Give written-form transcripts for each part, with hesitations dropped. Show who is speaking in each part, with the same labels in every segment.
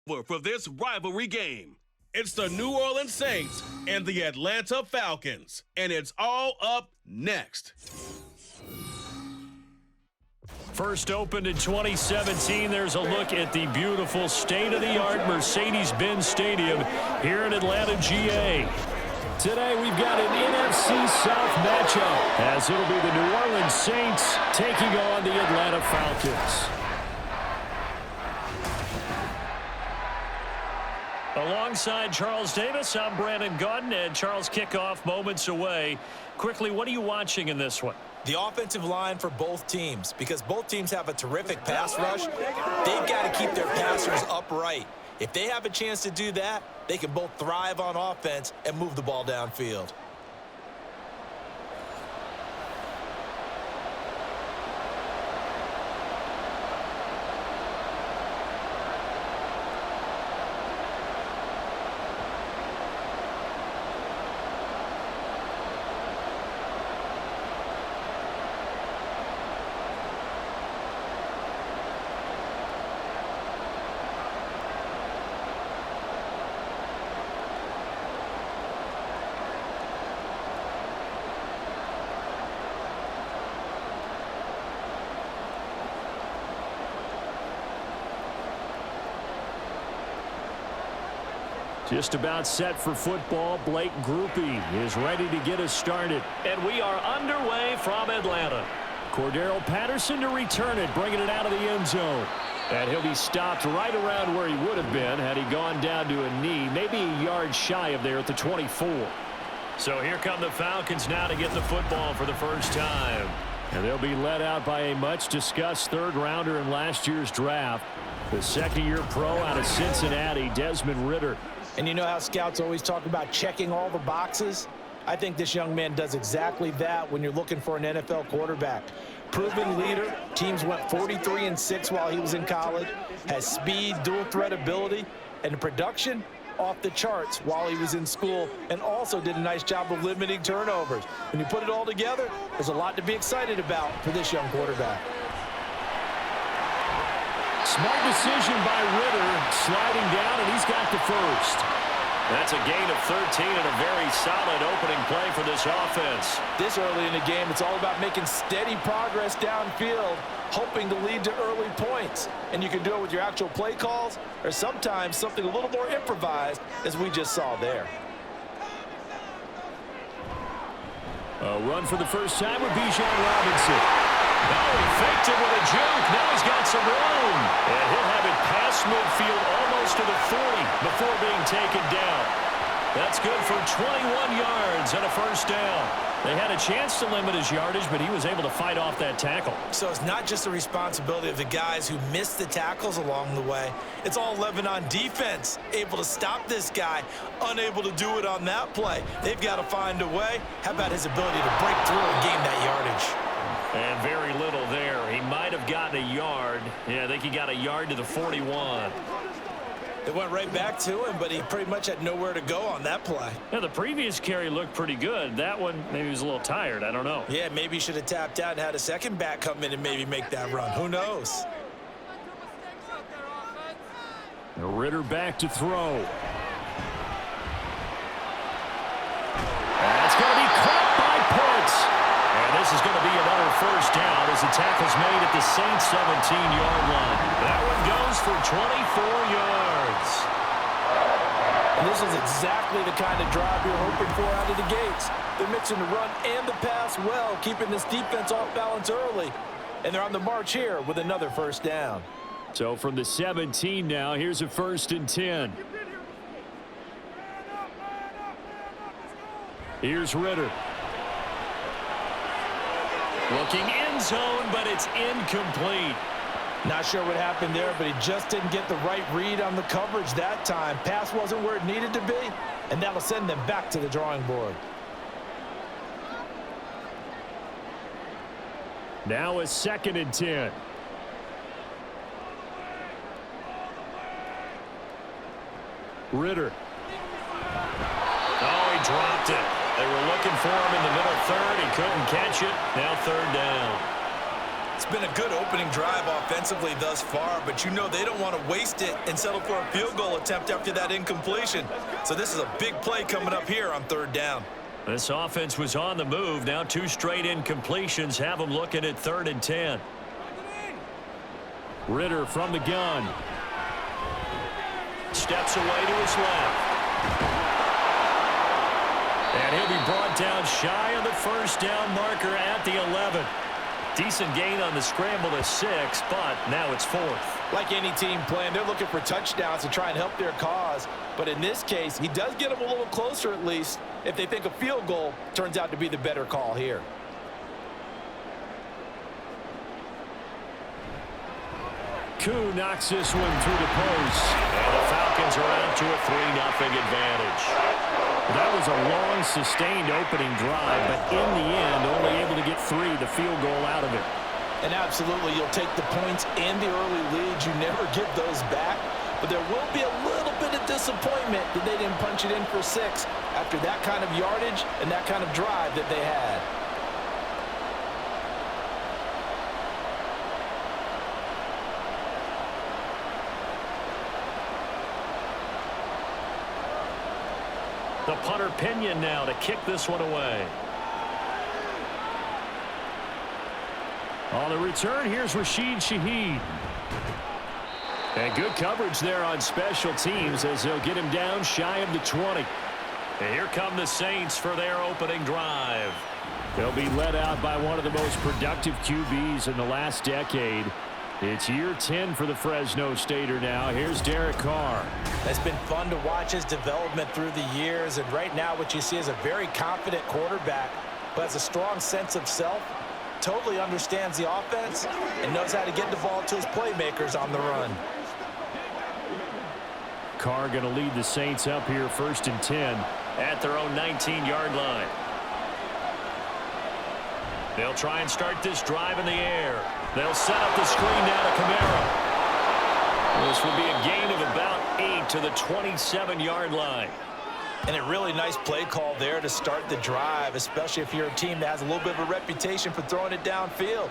Speaker 1: For this rivalry game. It's the New Orleans Saints and the Atlanta Falcons, and it's all up next.
Speaker 2: First opened in 2017, there's a look at the beautiful state-of-the-art Mercedes-Benz Stadium here in Atlanta, GA. Today we've got an NFC South matchup as it'll be the New Orleans Saints taking on the Atlanta Falcons. Alongside Charles Davis, I'm Brandon Gaudin, and Charles, kickoff moments away. Quickly, what are you watching in this one?
Speaker 3: The offensive line for both teams, because both teams have a terrific pass rush. They've got to keep their passers upright. If they have a chance to do that, they can both thrive on offense and move the ball downfield.
Speaker 2: Just about set for football. Blake Groupie is ready to get us started. And we are underway from Atlanta. Cordero Patterson to return it, bringing it out of the end zone. And he'll be stopped right around where he would have been had he gone down to a knee, maybe a yard shy of there at the 24. So here come the Falcons now to get the football for the first time. And they'll be led out by a much-discussed third-rounder in last year's draft, the second-year pro out of Cincinnati, Desmond Ridder.
Speaker 3: And you know how scouts always talk about checking all the boxes? I think this young man does exactly that when you're looking for an NFL quarterback. Proven leader. Teams went 43-6 while he was in college. Has speed, dual threat ability, and production off the charts while he was in school, and also did a nice job of limiting turnovers. When you put it all together, there's a lot to be excited about for this young quarterback.
Speaker 2: Smart decision by Ridder, sliding down, and he's got the first. That's a gain of 13 and a very solid opening play for this offense.
Speaker 3: This early in the game, it's all about making steady progress downfield, hoping to lead to early points. And you can do it with your actual play calls, or sometimes something a little more improvised, as we just saw there.
Speaker 2: A run for the first time with Bijan Robinson. Oh, he faked it with a juke. Now he's got some room. And he'll have it past midfield almost to the 40 before being taken down. That's good for 21 yards and a first down. They had a chance to limit his yardage, but he was able to fight off that tackle.
Speaker 3: So it's not just the responsibility of the guys who missed the tackles along the way. It's all 11 on defense, able to stop this guy, unable to do it on that play. They've got to find a way. How about his ability to break through and gain that yardage?
Speaker 2: And very little there. He might have gotten a yard. Yeah, I think he got a yard to the 41.
Speaker 3: It went right back to him, but he pretty much had nowhere to go on that play.
Speaker 2: Yeah, the previous carry looked pretty good. That one, maybe he was a little tired. I don't know.
Speaker 3: Yeah, maybe he should have tapped out and had a second back come in and maybe make that run. Who knows?
Speaker 2: Ridder back to throw. That's going to be caught by Pitts. And this is going to be another first down as the tackle's made at the Saints 17-yard line. That one goes for 24 yards.
Speaker 3: And this is exactly the kind of drive you're hoping for out of the gates. They're mixing the run and the pass well, keeping this defense off balance early. And they're on the march here with another first down.
Speaker 2: So from the 17 now, here's a 1st and 10. Here's Ridder. Looking end zone, but it's incomplete.
Speaker 3: Not sure what happened there, but he just didn't get the right read on the coverage that time. Pass wasn't where it needed to be, and that'll send them back to the drawing board.
Speaker 2: Now a 2nd and 10. Ridder. Oh, he dropped it. They were looking for him in the middle third. He couldn't catch it. Now 3rd down.
Speaker 3: It's been a good opening drive offensively thus far, but you know they don't want to waste it and settle for a field goal attempt after that incompletion. So this is a big play coming up here on 3rd down.
Speaker 2: This offense was on the move. Now 2 straight incompletions have them looking at 3rd and 10. Ritter from the gun. Steps away to his left. And he'll be brought down shy of the 1st down marker at the 11. Decent gain on the scramble to 6, but now it's 4th.
Speaker 3: Like any team playing, they're looking for touchdowns to try and help their cause. But in this case, he does get them a little closer at least if they think a field goal turns out to be the better call here.
Speaker 2: Koo knocks this one through the post. And the Falcons are out to a 3-0 advantage. That was a long, sustained opening drive, but in the end, only able to get 3, the field goal out of it.
Speaker 3: And absolutely, you'll take the points and the early leads. You never give those back. But there will be a little bit of disappointment that they didn't punch it in for 6 after that kind of yardage and that kind of drive that they had.
Speaker 2: The punter Pinion now to kick this one away. On the return, here's Rashid Shaheed. And good coverage there on special teams as they'll get him down shy of the 20. And here come the Saints for their opening drive. They'll be led out by one of the most productive QBs in the last decade. It's year 10 for the Fresno Stater now. Here's Derek Carr.
Speaker 3: It's been fun to watch his development through the years, and right now what you see is a very confident quarterback who has a strong sense of self, totally understands the offense, and knows how to get the ball to his playmakers on the run.
Speaker 2: Carr going to lead the Saints up here 1st and 10 at their own 19-yard line. They'll try and start this drive in the air. They'll set up the screen now to Kamara. This will be a gain of about 8 to the 27-yard line.
Speaker 3: And a really nice play call there to start the drive, especially if you're a team that has a little bit of a reputation for throwing it downfield.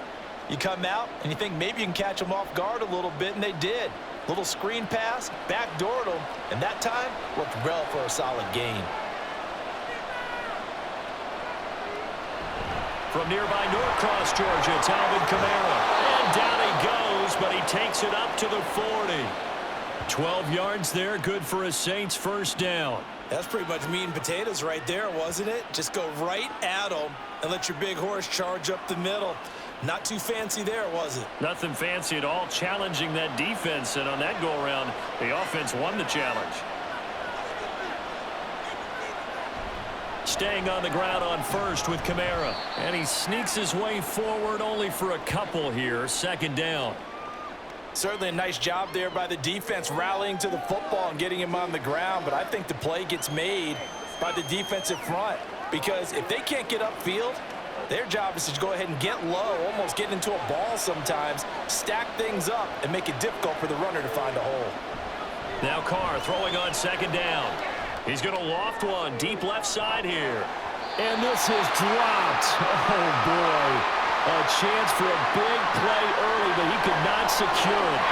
Speaker 3: You come out and you think maybe you can catch them off guard a little bit, and they did. Little screen pass, backdoored them, and that time worked well for a solid gain.
Speaker 2: From nearby Norcross, Georgia, it's Alvin Kamara. And down he goes, but he takes it up to the 40. 12 yards there, good for a Saints 1st down.
Speaker 3: That's pretty much meat and potatoes right there, wasn't it? Just go right at them and let your big horse charge up the middle. Not too fancy there, was it?
Speaker 2: Nothing fancy at all, challenging that defense, and on that go-around, the offense won the challenge. Staying on the ground on 1st with Kamara. And he sneaks his way forward only for a couple here. 2nd down.
Speaker 3: Certainly a nice job there by the defense rallying to the football and getting him on the ground. But I think the play gets made by the defensive front. Because if they can't get upfield, their job is to go ahead and get low, almost get into a ball sometimes, stack things up, and make it difficult for the runner to find a hole.
Speaker 2: Now Carr throwing on 2nd down. He's going to loft one deep left side here. And this is dropped. Oh, boy. A chance for a big play early, but he could not secure it.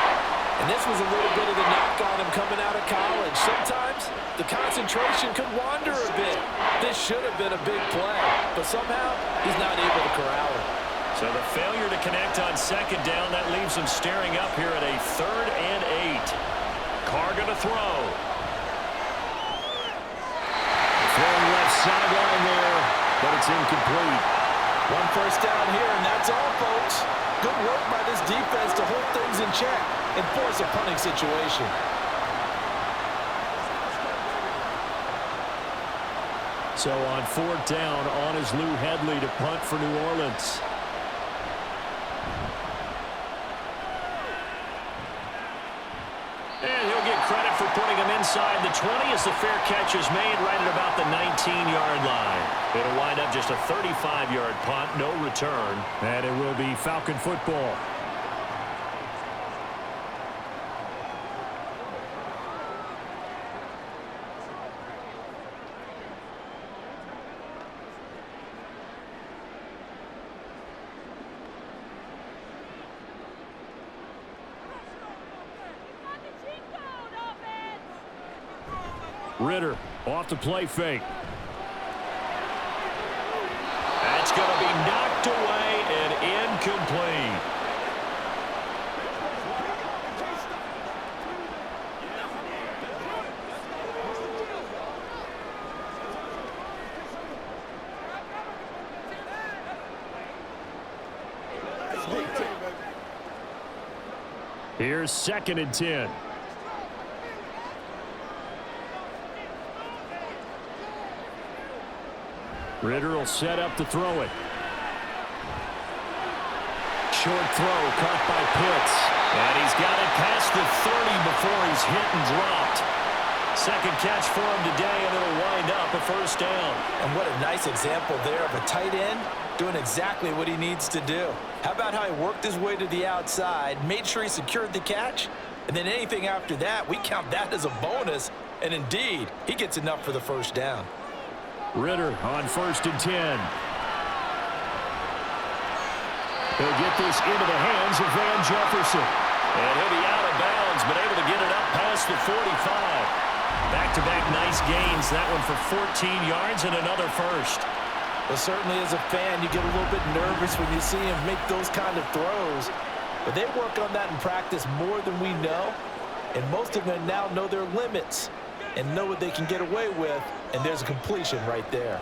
Speaker 3: And this was a little bit of the knock on him coming out of college. Sometimes the concentration could wander a bit. This should have been a big play, but somehow he's not able to corral it.
Speaker 2: So the failure to connect on 2nd down, that leaves him staring up here at a 3rd and 8. Carr going to throw. Throwing left sideline there, but it's incomplete.
Speaker 3: 1 first down here, and that's all, folks. Good work by this defense to hold things in check and force a punting situation.
Speaker 2: So on 4th down, on is Lou Hedley to punt for New Orleans. And he'll get credit for putting him inside the 20 as the fair catch is made right at about the 19-yard line. It'll wind up just a 35-yard punt, no return. And it will be Falcon football. Ritter off the play fake. That's going to be knocked away and incomplete. Here's 2nd and 10. Ritter will set up to throw it. Short throw caught by Pitts. And he's got it past the 30 before he's hit and dropped. Second catch for him today, and it'll wind up a first down.
Speaker 3: And what a nice example there of a tight end doing exactly what he needs to do. How about how he worked his way to the outside, made sure he secured the catch, and then anything after that, we count that as a bonus. And indeed, he gets enough for the first down.
Speaker 2: Ritter on 1st and 10. He'll get this into the hands of Van Jefferson. And he'll be out of bounds, but able to get it up past the 45. Back-to-back nice gains. That one for 14 yards and another first.
Speaker 3: Well, certainly as a fan, you get a little bit nervous when you see him make those kind of throws. But they work on that in practice more than we know. And most of them now know their limits and know what they can get away with. And there's a completion right there.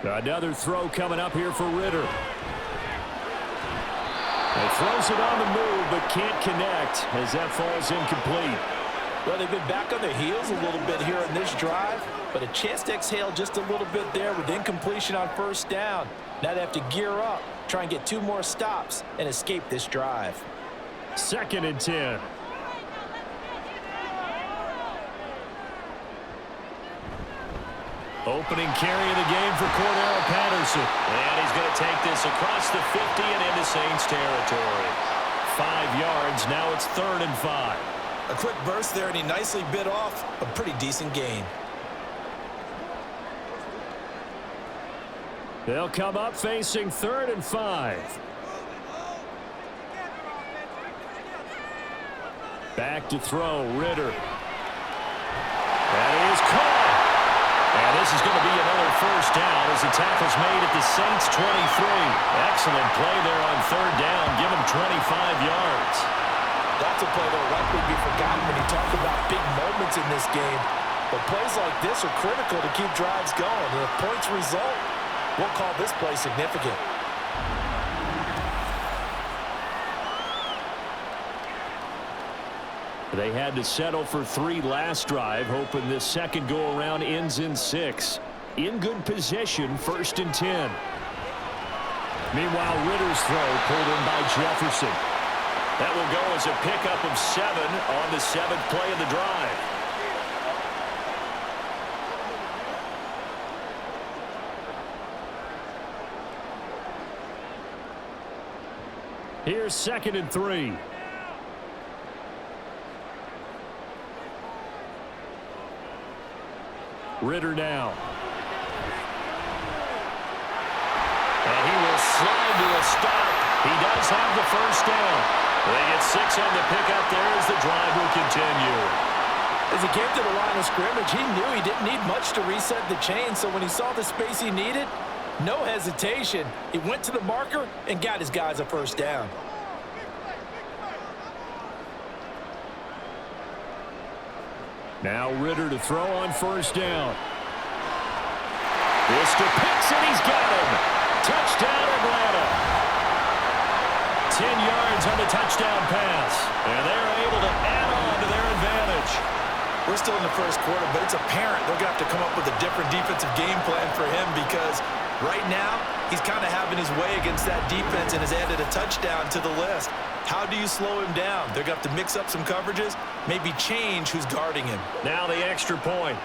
Speaker 2: Another throw coming up here for Ritter. He throws it on the move, but can't connect as that falls incomplete.
Speaker 3: Well, they've been back on their heels a little bit here on this drive, but a chance to exhale just a little bit there with incompletion on first down. Now they have to gear up, try and get 2 more stops, and escape this drive.
Speaker 2: 2nd and 10. Opening carry of the game for Cordero Patterson. And he's going to take this across the 50 and into Saints territory. 5 yards. Now it's 3rd and 5.
Speaker 3: A quick burst there, and he nicely bit off a pretty decent gain.
Speaker 2: They'll come up facing 3rd and 5. Back to throw, Ritter. That is caught. And this is going to be another first down as the tackle's made at the Saints 23. Excellent play there on 3rd down. Give him 25 yards.
Speaker 3: That's a play that will likely be forgotten when you talk about big moments in this game. But plays like this are critical to keep drives going. And if points result, we'll call this play significant.
Speaker 2: They had to settle for 3 last drive, hoping this second go-around ends in 6. In good position, 1st and 10. Meanwhile, Ritter's throw pulled in by Jefferson. That will go as a pickup of 7 on the 7th play of the drive. Here's 2nd and 3. Ritter now. And he will slide to a stop. He does have the first down. They get 6 on the pickup there as the drive will continue.
Speaker 3: As he came to the line of scrimmage, he knew he didn't need much to reset the chain, so when he saw the space he needed, no hesitation. He went to the marker and got his guys a first down.
Speaker 2: Now Ritter to throw on first down. This to Pitts, and he's got him. Touchdown, Atlanta. 10 yards on the touchdown pass. And they're able to add on to their advantage.
Speaker 3: We're still in the first quarter, but it's apparent they're going to have to come up with a different defensive game plan for him because right now he's kind of having his way against that defense and has added a touchdown to the list. How do you slow him down? They're going to have to mix up some coverages, maybe change who's guarding him.
Speaker 2: Now the extra point.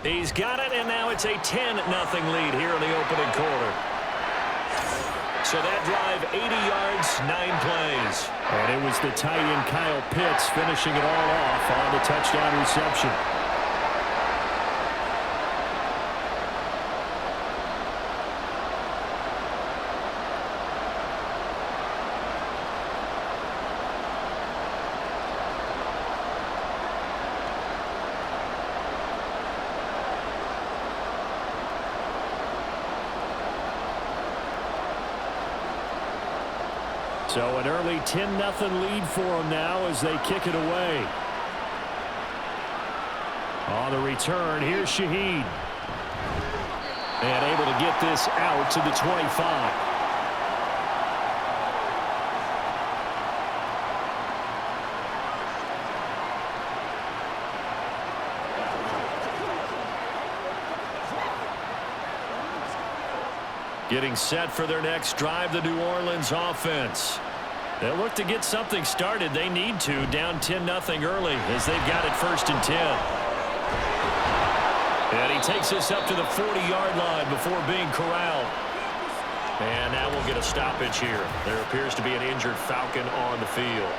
Speaker 2: He's got it, and now it's a 10-0 lead here in the opening quarter. So that drive, 80 yards, 9 plays. And it was the tight end Kyle Pitts finishing it all off on the touchdown reception. So an early 10-0 lead for them now as they kick it away. On the return, here's Shaheed. And able to get this out to the 25. Getting set for their next drive, the New Orleans offense. They'll look to get something started. They need to, down 10-0 early as they've got it 1st and 10. And he takes this up to the 40-yard line before being corralled. And now we'll get a stoppage here. There appears to be an injured Falcon on the field.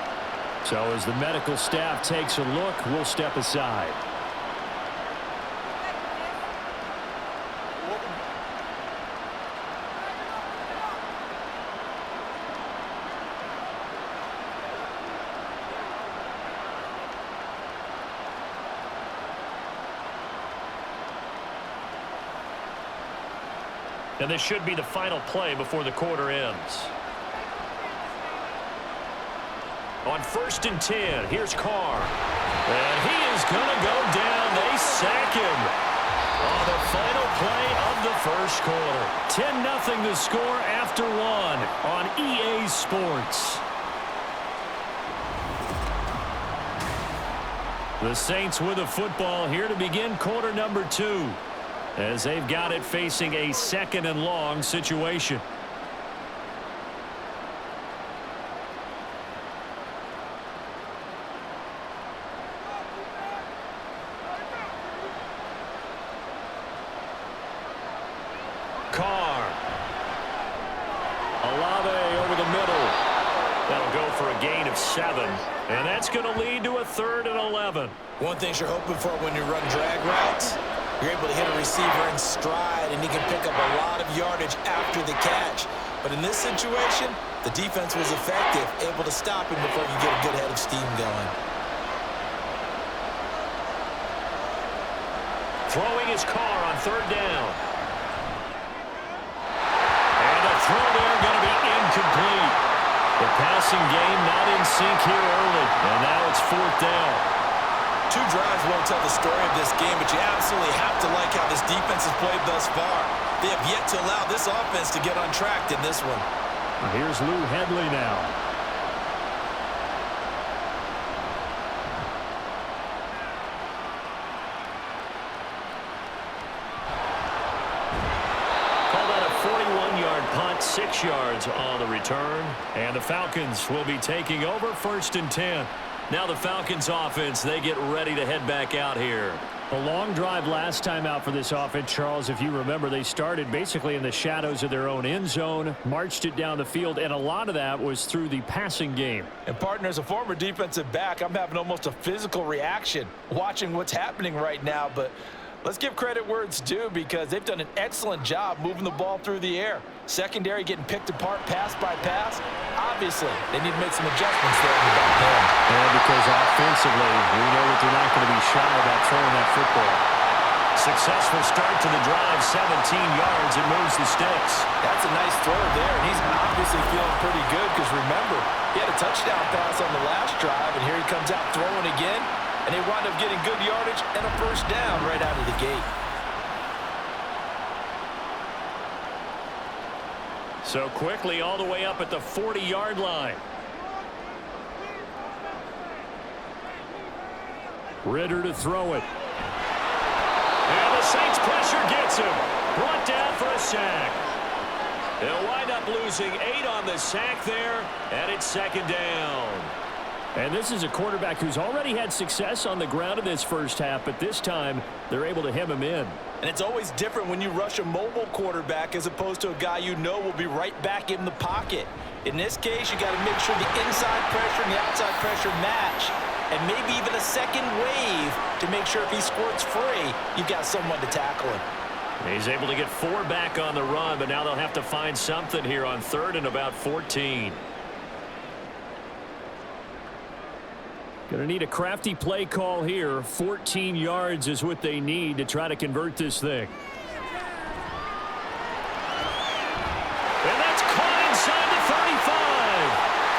Speaker 2: So as the medical staff takes a look, we'll step aside. And this should be the final play before the quarter ends. On 1st and 10, here's Carr. And he is going to go down. They sack him on the final play of the first quarter. 10-0 the score after 1 on EA Sports. The Saints with a football here to begin quarter number 2. As they've got it facing a 2nd and long situation. Carr. Olave over the middle. That'll go for a gain of 7. And that's going to lead to a 3rd and 11.
Speaker 3: One thing you're hoping for when you run drag routes, you're able to hit a receiver in stride, and he can pick up a lot of yardage after the catch. But in this situation, the defense was effective, able to stop him before you get a good head of steam going.
Speaker 2: Throwing his Carr on 3rd down. And a throw there going to be incomplete. The passing game not in sync here early, and now it's 4th down.
Speaker 3: 2 drives won't tell the story of this game, but you absolutely have to like how this defense has played thus far. They have yet to allow this offense to get untracked in this one.
Speaker 2: Here's Lou Hedley now. Call that a 41-yard punt, 6 yards on the return. And the Falcons will be taking over 1st and 10. Now the Falcons offense, they get ready to head back out here. A long drive last time out for this offense, Charles. If you remember, they started basically in the shadows of their own end zone, marched it down the field, and a lot of that was through the passing game.
Speaker 3: And, partner, as a former defensive back, I'm having almost a physical reaction watching what's happening right now. But let's give credit where it's due, because they've done an excellent job moving the ball through the air. Secondary getting picked apart pass by pass. Obviously, they need to make some adjustments there in the back end.
Speaker 2: And because offensively, we know that they're not going to be shy about throwing that football. Successful start to the drive, 17 yards, and moves the Stix.
Speaker 3: That's a nice throw there, and he's obviously feeling pretty good, because remember, he had a touchdown pass on the last drive, and here he comes out throwing again, and they wind up getting good yardage and a 1st down right out of the gate.
Speaker 2: So quickly all the way up at the 40-yard line. Ritter to throw it. And the Saints pressure gets him. Brought down for a sack. They'll wind up losing 8 on the sack there, and it's 2nd down. And this is a quarterback who's already had success on the ground in this first half, but this time they're able to hem him in.
Speaker 3: And it's always different when you rush a mobile quarterback as opposed to a guy you know will be right back in the pocket. In this case, you got to make sure the inside pressure and the outside pressure match, and maybe even a second wave to make sure if he squirts free, you've got someone to tackle him.
Speaker 2: He's able to get 4 back on the run, but now they'll have to find something here on 3rd and about 14. Going to need a crafty play call here. 14 yards is what they need to try to convert this thing. And that's caught inside the 35.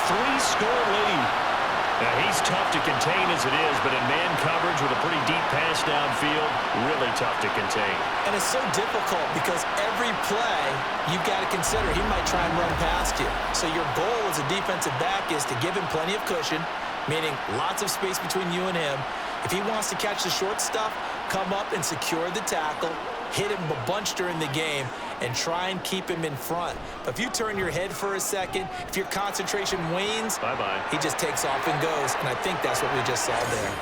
Speaker 2: 3-score lead. Now, he's tough to contain as it is, but in man coverage with a pretty deep pass downfield, really tough to contain.
Speaker 3: And it's so difficult because every play you've got to consider he might try and run past you. So your goal as a defensive back is to give him plenty of cushion, meaning lots of space between you and him. If he wants to catch the short stuff, come up and secure the tackle, hit him a bunch during the game, and try and keep him in front. But if you turn your head for a second, if your concentration wanes,
Speaker 2: bye-bye.
Speaker 3: He just takes off and goes, and I think that's what we just saw there.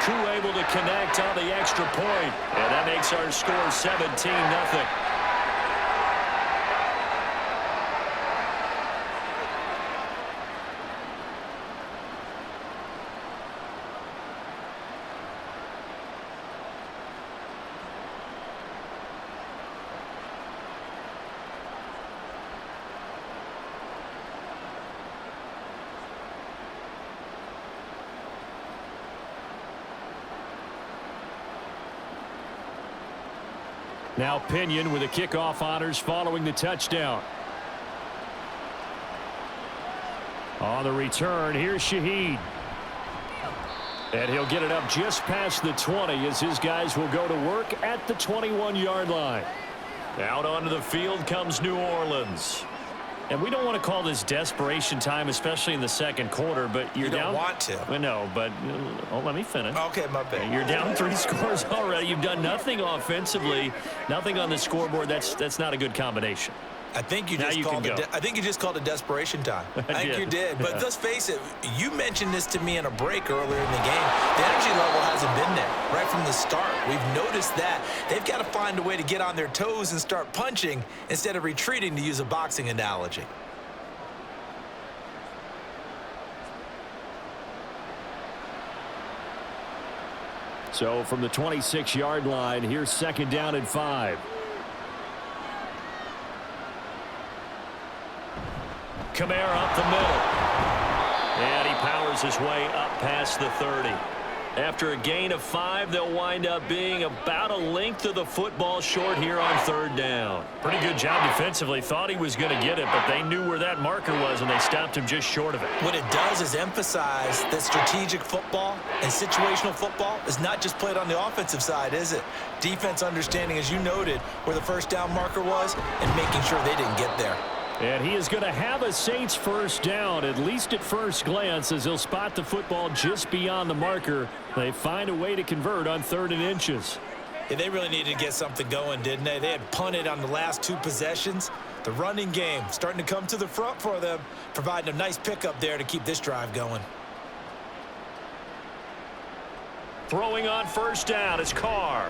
Speaker 2: Koo able to connect on the extra point, and that makes our score 17-0. Now Pinion with the kickoff honors following the touchdown. On the return, here's Shaheed. And he'll get it up just past the 20 as his guys will go to work at the 21-yard line. Out onto the field comes New Orleans. And we don't want to call this desperation time, especially in the second quarter, but you're down.
Speaker 3: You don't want to.
Speaker 2: Well, no, but let me finish.
Speaker 3: Okay, my bad.
Speaker 2: You're down 3 scores already. You've done nothing offensively, nothing on the scoreboard. That's not a good combination.
Speaker 3: I think you just called it desperation time. I think you did. But let's face it, you mentioned this to me in a break earlier in the game. The energy level hasn't been there right from the start. We've noticed that. They've got to find a way to get on their toes and start punching instead of retreating, to use a boxing analogy.
Speaker 2: So from the 26-yard line, here's 2nd down and 5. Kamara up the middle. And he powers his way up past the 30. After a gain of 5, they'll wind up being about a length of the football short here on 3rd down. Pretty good job defensively. Thought he was going to get it, but they knew where that marker was, and they stopped him just short of it.
Speaker 3: What it does is emphasize that strategic football and situational football is not just played on the offensive side, is it? Defense understanding, as you noted, where the 1st down marker was and making sure they didn't get there.
Speaker 2: And he is going to have a Saints 1st down, at least at first glance, as he'll spot the football just beyond the marker. They find a way to convert on 3rd and inches.
Speaker 3: Yeah, they really needed to get something going, didn't they? They had punted on the last 2 possessions. The running game starting to come to the front for them, providing a nice pickup there to keep this drive going.
Speaker 2: Throwing on 1st down is Carr.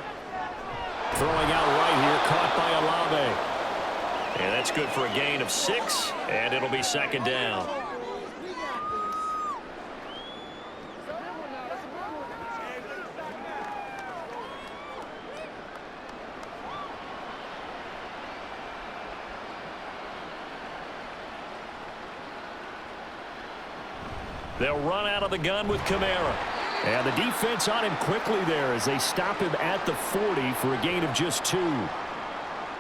Speaker 2: Throwing out right here, caught by Olave. And that's good for a gain of 6, and it'll be 2nd down. They'll run out of the gun with Kamara. And the defense on him quickly there as they stop him at the 40 for a gain of just 2.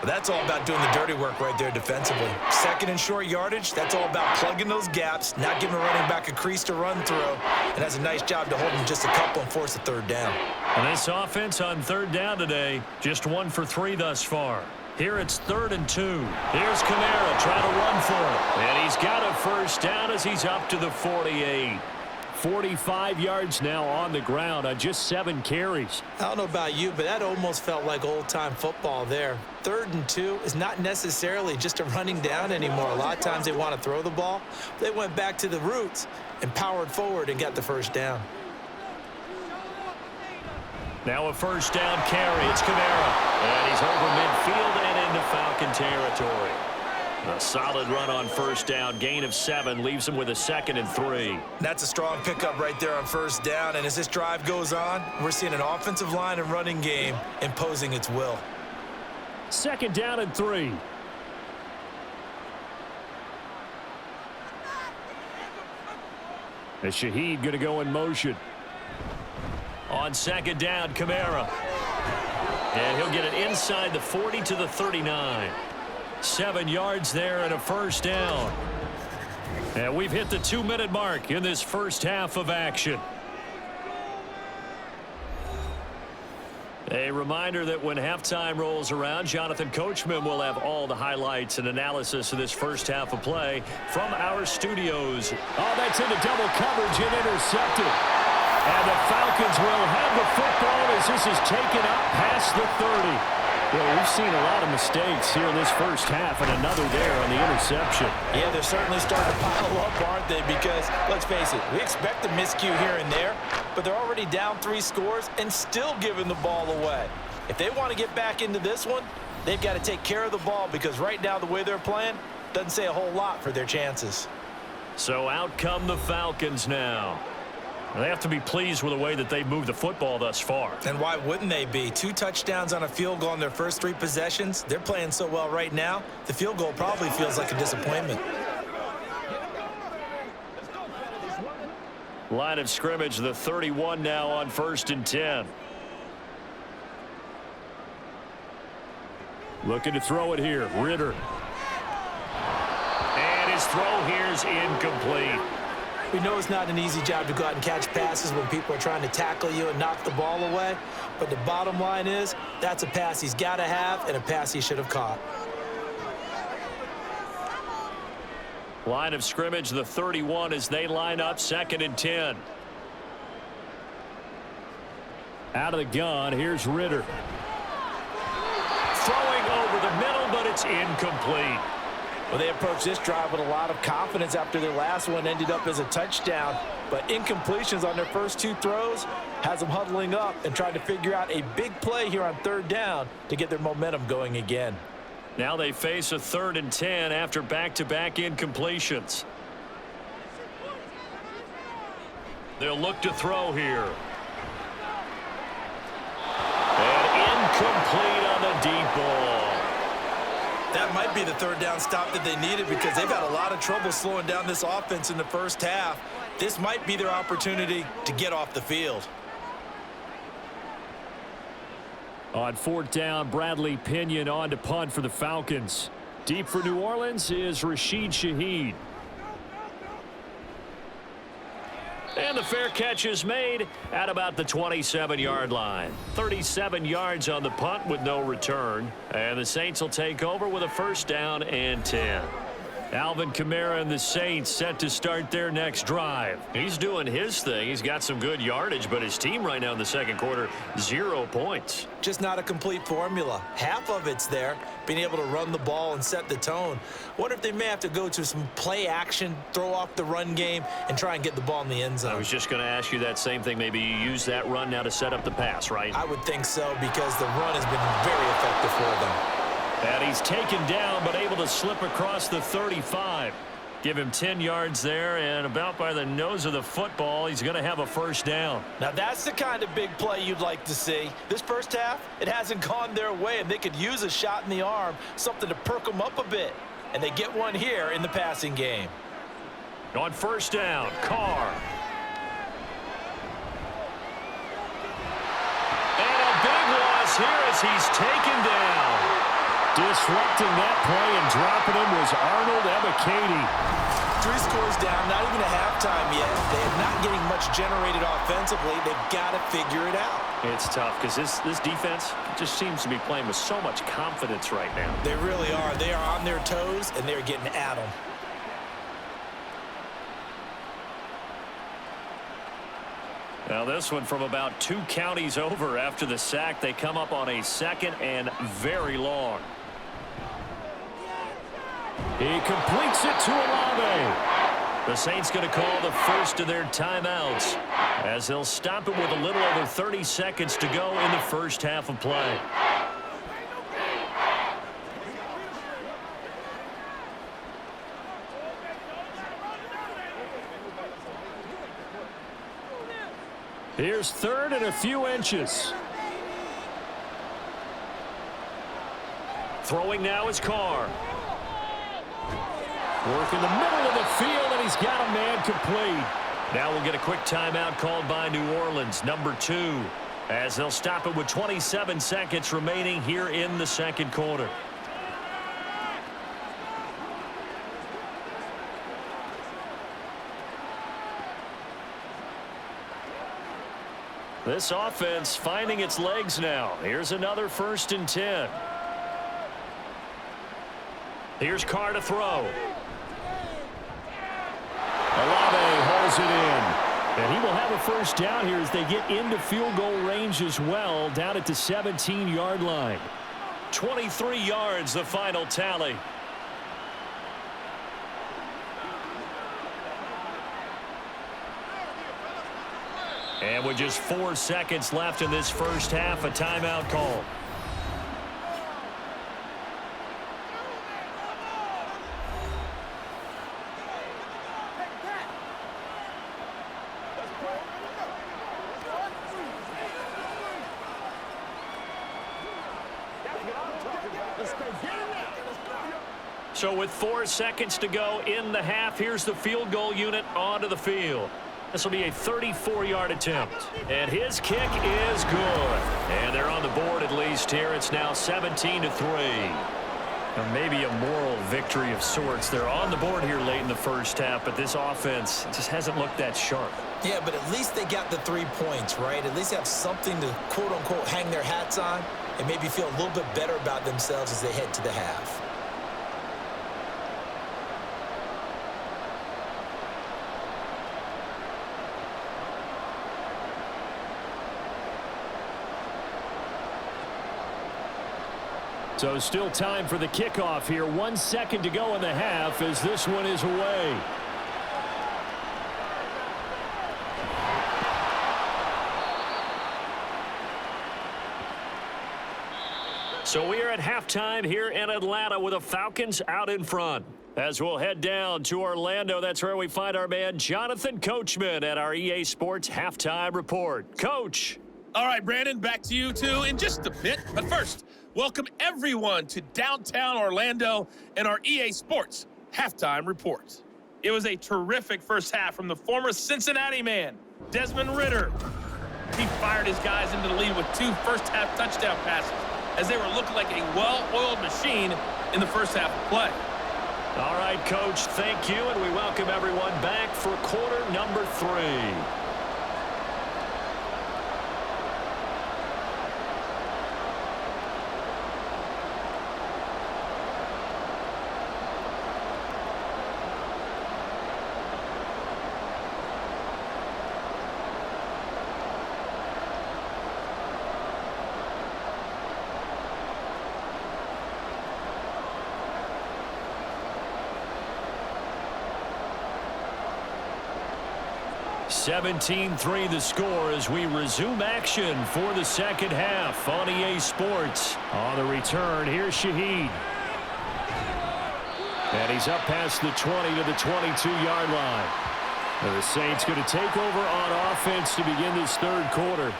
Speaker 3: That's all about doing the dirty work right there defensively. 2nd and short yardage, that's all about plugging those gaps, not giving a running back a crease to run through, and that's a nice job to hold him just a couple and force a 3rd down.
Speaker 2: And this offense on 3rd down today, just 1 for 3 thus far. Here it's 3rd and 2. Here's Kamara trying to run for it. And he's got a 1st down as he's up to the 48. 45 yards now on the ground on just 7 carries.
Speaker 3: I don't know about you, but that almost felt like old-time football there. 3rd and 2 is not necessarily just a running down anymore. A lot of times they want to throw the ball. They went back to the roots and powered forward and got the 1st down.
Speaker 2: Now a 1st down carry. It's Kamara. And he's over midfield and into Falcon territory. A solid run on 1st down. Gain of 7 leaves him with a 2nd and 3.
Speaker 3: That's a strong pickup right there on 1st down. And as this drive goes on, we're seeing an offensive line and running game imposing its will.
Speaker 2: 2nd down and 3. As Shaheed going to go in motion. On 2nd down, Kamara. And he'll get it inside the 40 to the 39. 7 yards there and a 1st down. And we've hit the 2-minute mark in this first half of action. A reminder that when halftime rolls around, Jonathan Coachman will have all the highlights and analysis of this first half of play from our studios. Oh, that's into double coverage and intercepted. And the Falcons will have the football as this is taken up past the 30. Well, we've seen a lot of mistakes here in this first half, and another there on the interception.
Speaker 3: Yeah, they're certainly starting to pile up, aren't they? Because, let's face it, we expect a miscue here and there, but they're already down 3 scores and still giving the ball away. If they want to get back into this one, they've got to take care of the ball, because right now the way they're playing doesn't say a whole lot for their chances.
Speaker 2: So out come the Falcons now. They have to be pleased with the way that they've moved the football thus far.
Speaker 3: And why wouldn't they be? 2 touchdowns on a field goal in their first 3 possessions. They're playing so well right now, the field goal probably feels like a disappointment.
Speaker 2: Line of scrimmage, the 31 now on 1st and 10. Looking to throw it here, Ritter. And his throw here is incomplete.
Speaker 3: We know it's not an easy job to go out and catch passes when people are trying to tackle you and knock the ball away. But the bottom line is, that's a pass he's got to have and a pass he should have caught.
Speaker 2: Line of scrimmage, the 31 as they line up 2nd and 10. Out of the gun, here's Ritter. Throwing over the middle, but it's incomplete.
Speaker 3: Well, they approached this drive with a lot of confidence after their last one ended up as a touchdown. But incompletions on their first 2 throws has them huddling up and trying to figure out a big play here on 3rd down to get their momentum going again.
Speaker 2: Now they face a 3rd and 10 after back-to-back incompletions. They'll look to throw here. And incomplete on the deep ball.
Speaker 3: That might be the 3rd down stop that they needed, because they've had a lot of trouble slowing down this offense in the first half. This might be their opportunity to get off the field.
Speaker 2: On 4th down, Bradley Pinion on to punt for the Falcons. Deep for New Orleans is Rashid Shaheed. And the fair catch is made at about the 27-yard line. 37 yards on the punt with no return. And the Saints will take over with a 1st down and 10. Alvin Kamara and the Saints set to start their next drive. He's doing his thing. He's got some good yardage, but his team right now in the 2nd quarter, 0 points.
Speaker 3: Just not a complete formula. Half of it's there, being able to run the ball and set the tone. Wonder if they may have to go to some play action, throw off the run game, and try and get the ball in the end zone.
Speaker 2: I was just going to ask you that same thing. Maybe you use that run now to set up the pass, right?
Speaker 3: I would think so, because the run has been very effective for them.
Speaker 2: And he's taken down, but able to slip across the 35. Give him 10 yards there, and about by the nose of the football, he's going to have a 1st down.
Speaker 3: Now, that's the kind of big play you'd like to see. This first half, it hasn't gone their way, and they could use a shot in the arm, something to perk them up a bit. And they get one here in the passing game.
Speaker 2: On 1st down, Carr. And a big loss here as he's taken down. Disrupting that play and dropping him was Arnold Ebiketie.
Speaker 3: 3 scores down, not even a halftime yet. They are not getting much generated offensively. They've got to figure it out.
Speaker 2: It's tough because this defense just seems to be playing with so much confidence right now.
Speaker 3: They really are. They are on their toes, and they're getting at them.
Speaker 2: Now this one from about 2 counties over after the sack. They come up on a 2nd and very long. He completes it to Olave. The Saints going to call the first of their timeouts as they'll stop it with a little over 30 seconds to go in the first half of play. Here's 3rd and a few inches. Throwing now is Carr. Work in the middle of the field, and he's got a man complete. Now we'll get a quick timeout called by New Orleans, number 2, as they'll stop it with 27 seconds remaining here in the 2nd quarter. This offense finding its legs now. Here's another 1st and 10. Here's Carr to throw. Olave holds it in. And he will have a 1st down here as they get into field goal range as well, down at the 17-yard line. 23 yards, the final tally. And with just 4 seconds left in this first half, a timeout call. So with 4 seconds to go in the half, here's the field goal unit onto the field. This will be a 34-yard attempt. And his kick is good. And they're on the board at least here. It's now 17-3. Or maybe a moral victory of sorts. They're on the board here late in the first half, but this offense just hasn't looked that sharp.
Speaker 3: Yeah, but at least they got the 3 points, right? At least they have something to, quote-unquote, hang their hats on and maybe feel a little bit better about themselves as they head to the half.
Speaker 2: So still time for the kickoff here. 1 second to go in the half as this one is away. So we are at halftime here in Atlanta with the Falcons out in front. As we'll head down to Orlando, that's where we find our man Jonathan Coachman at our EA Sports Halftime Report. Coach.
Speaker 4: All right, Brandon, back to you two in just a bit. But first, welcome everyone to downtown Orlando and our EA Sports Halftime Report. It was a terrific first half from the former Cincinnati man, Desmond Ridder. He fired his guys into the lead with 2 first-half touchdown passes as they were looking like a well-oiled machine in the first half of play.
Speaker 2: All right, Coach, thank you, and we welcome everyone back for quarter number 3. (17-3) the score as we resume action for the second half on EA Sports. On the return, here's Shaheed. And he's up past the 20 to the 22-yard line. And the Saints going to take over on offense to begin this third quarter.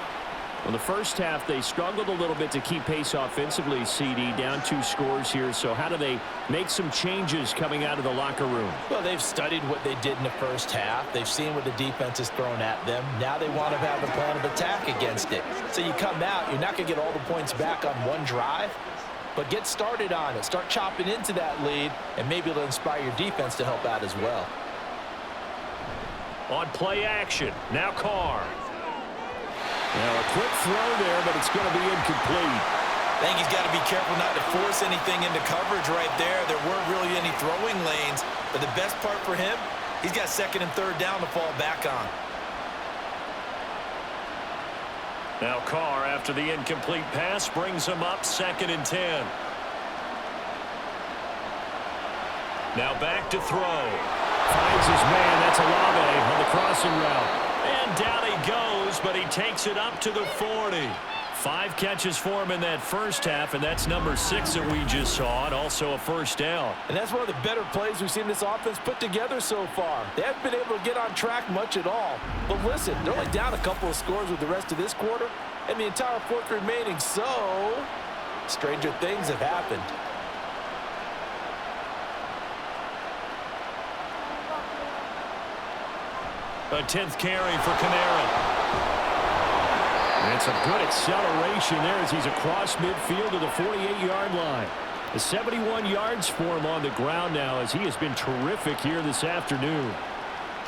Speaker 2: Well, the first half, they struggled a little bit to keep pace offensively, CD, down 2 scores here. So how do they make some changes coming out of the locker room?
Speaker 3: Well, they've studied what they did in the first half. They've seen what the defense has thrown at them. Now they want to have a plan of attack against it. So you come out, you're not going to get all the points back on one drive, but get started on it. Start chopping into that lead, and maybe it'll inspire your defense to help out as well.
Speaker 2: On play action, now Carr. Now a quick throw there, but it's going to be incomplete.
Speaker 3: I think he's got to be careful not to force anything into coverage right there. There weren't really any throwing lanes, but the best part for him, he's got 2nd and 3rd down to fall back on.
Speaker 2: Now Carr, after the incomplete pass, brings him up 2nd and 10. Now back to throw. Finds his man. That's Olave on the crossing route. And down he goes, but he takes it up to the 40. 5 catches for him in that first half, and that's number 6 that we just saw, and also a 1st down.
Speaker 3: And that's one of the better plays we've seen this offense put together so far. They haven't been able to get on track much at all. But listen, they're only down a couple of scores with the rest of this quarter, and the entire 4th remaining, so stranger things have happened.
Speaker 2: A 10th carry for Kamara. And some good acceleration there as he's across midfield to the 48-yard line. The 71 yards for him on the ground now as he has been terrific here this afternoon.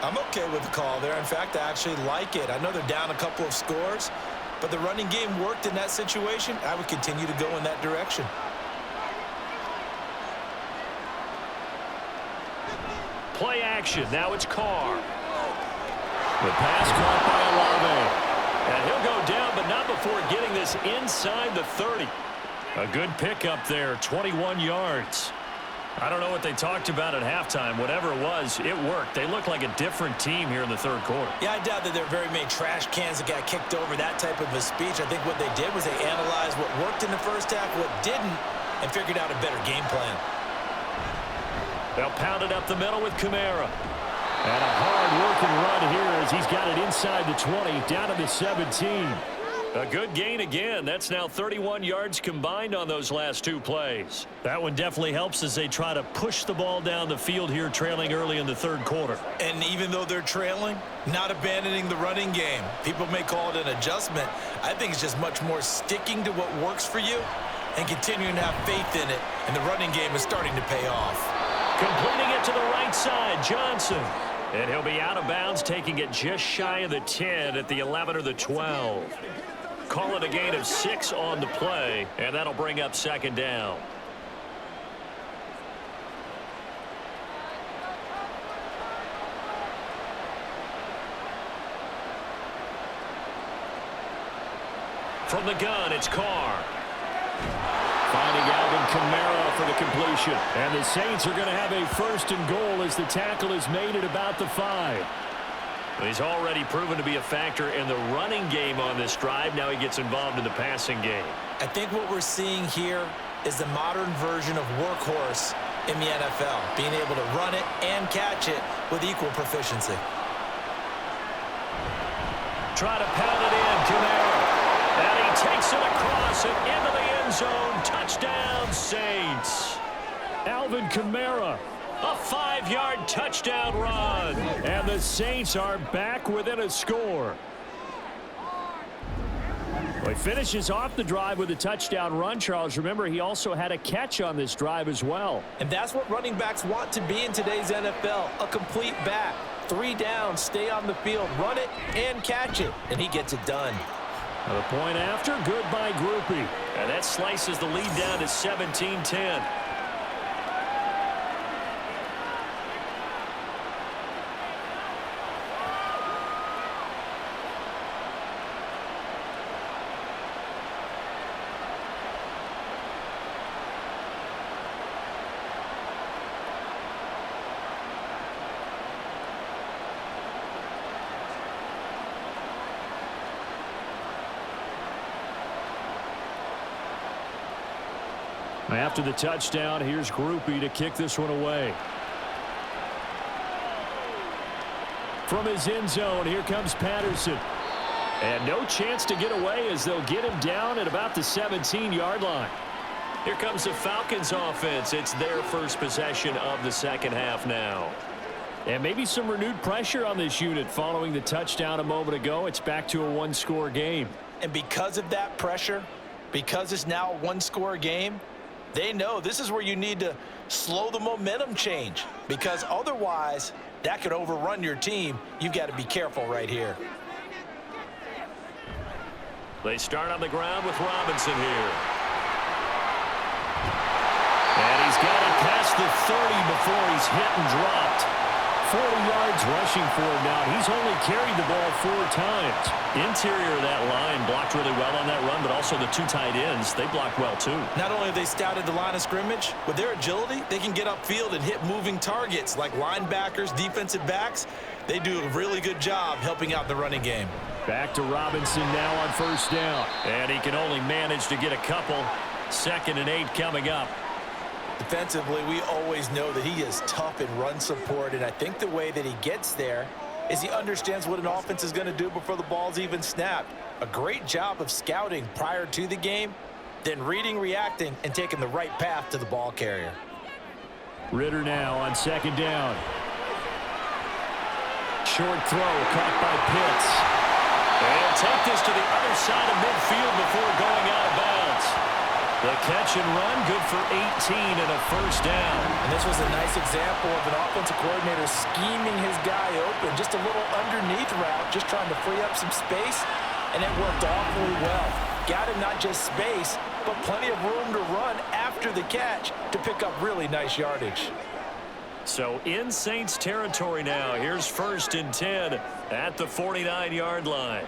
Speaker 3: I'm okay with the call there. In fact, I actually like it. I know they're down a couple of scores, but the running game worked in that situation. I would continue to go in that direction.
Speaker 2: Play action. Now it's Carr. The pass caught by Olave. And he'll go down, but not before getting this inside the 30. A good pickup there, 21 yards. I don't know what they talked about at halftime. Whatever it was, it worked. They look like a different team here in the third quarter.
Speaker 3: Yeah, I doubt that there are very many trash cans that got kicked over, that type of a speech. I think what they did was they analyzed what worked in the first half, what didn't, and figured out a better game plan.
Speaker 2: They'll pound it up the middle with Kamara. And a hard-working run here as he's got it inside the 20, down to the 17. A good gain again. That's now 31 yards combined on those last two plays. That one definitely helps as they try to push the ball down the field here, trailing early in the third quarter.
Speaker 3: And even though they're trailing, not abandoning the running game. People may call it an adjustment. I think it's just much more sticking to what works for you and continuing to have faith in it. And the running game is starting to pay off.
Speaker 2: Completing it to the right side, Johnson. And he'll be out of bounds, taking it just shy of the 10 at the 11 or the 12. Call it a gain of 6 on the play, and that'll bring up second down. From the gun, it's Carr. Finding Alvin Kamara for the completion. And the Saints are going to have a first and goal as the tackle is made at about the 5. He's already proven to be a factor in the running game on this drive. Now he gets involved in the passing game.
Speaker 3: I think what we're seeing here is the modern version of workhorse in the NFL, being able to run it and catch it with equal proficiency.
Speaker 2: Try to pound it in, Kamara. And he takes it across and into the end zone. Touchdown, Saints. Alvin Kamara. A 5-yard touchdown run. And the Saints are back within a score. Well, he finishes off the drive with a touchdown run, Charles. Remember, he also had a catch on this drive as well.
Speaker 3: And that's what running backs want to be in today's NFL, a complete back. 3 down, stay on the field, run it and catch it. And he gets it done.
Speaker 2: The point after, good by Groupie. And that slices the lead down to 17-10. After the touchdown, here's Groupie to kick this one away. From his end zone, here comes Patterson. And no chance to get away as they'll get him down at about the 17-yard line. Here comes the Falcons offense. It's their first possession of the second half now. And maybe some renewed pressure on this unit following the touchdown a moment ago. It's back to a one-score game.
Speaker 3: And because of that pressure, because it's now a one-score game, they know this is where you need to slow the momentum change, because otherwise that could overrun your team. You've got to be careful right here.
Speaker 2: They start on the ground with Robinson here. And he's got it past the 30 before he's hit and dropped. 40 yards rushing for him now. He's only carried the ball 4 times. Interior of that line blocked really well on that run, but also the 2 tight ends, they blocked well too.
Speaker 3: Not only have they scouted the line of scrimmage, with their agility, they can get upfield and hit moving targets like linebackers, defensive backs. They do a really good job helping out the running game.
Speaker 2: Back to Robinson now on first down. And he can only manage to get a couple. 2nd and 8 coming up.
Speaker 3: Defensively, we always know that he is tough in run support, and I think the way that he gets there is he understands what an offense is going to do before the ball's even snapped. A great job of scouting prior to the game, then reading, reacting, and taking the right path to the ball carrier.
Speaker 2: Ritter now on 2nd down. Short throw caught by Pitts. And take this to the other side of midfield before going out of bounds. The catch and run, good for 18 and a first down.
Speaker 3: And this was a nice example of an offensive coordinator scheming his guy open. Just a little underneath route, just trying to free up some space. and it worked awfully well. Got him not just space, but plenty of room to run after the catch to pick up really nice yardage.
Speaker 2: So in Saints territory now. Here's 1st and 10 at the 49-yard line.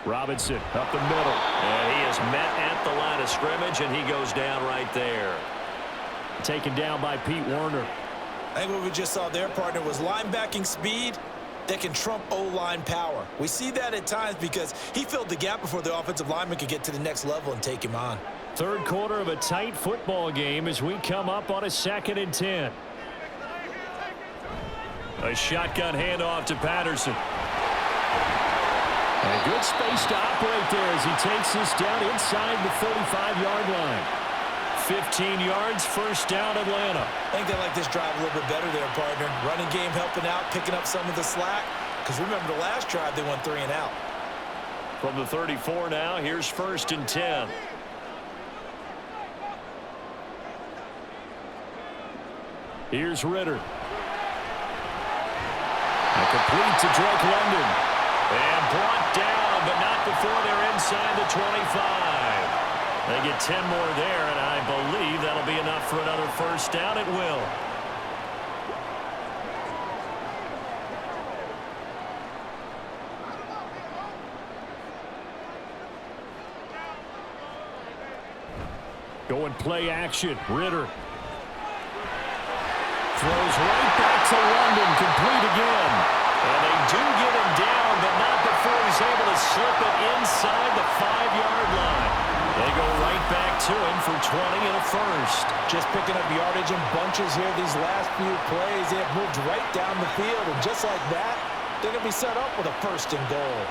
Speaker 2: Robinson up the middle. And he is met at the line of scrimmage, and he goes down right there. Taken down by Pete Werner.
Speaker 3: I think what we just saw there, partner, was linebacking speed that can trump O-line power. We see that at times because he filled the gap before the offensive lineman could get to the next level and take him on.
Speaker 2: Third quarter of a tight football game as we come up on a 2nd and 10. A shotgun handoff to Patterson. And a good space to operate there as he takes this down inside the 35-yard line. 15 yards, 1st down, Atlanta.
Speaker 3: I think they like this drive a little bit better there, partner. Running game helping out, picking up some of the slack. Because remember the last drive, they went 3 and out.
Speaker 2: From the 34 now, here's 1st and 10. Here's Ritter. A complete to Drake London. And brought down, but not before they're inside the 25. They get 10 more there, and I believe that'll be enough for another 1st down. It will. Going play action. Ritter. Throws right back to London. Complete again. And they do get him down, but not before he's able to slip it inside the 5-yard line. They go right back to him for 20 and a 1st.
Speaker 3: Just picking up yardage in bunches here these last few plays. They have moved right down the field, and just like that, they're going to be set up with a 1st and goal.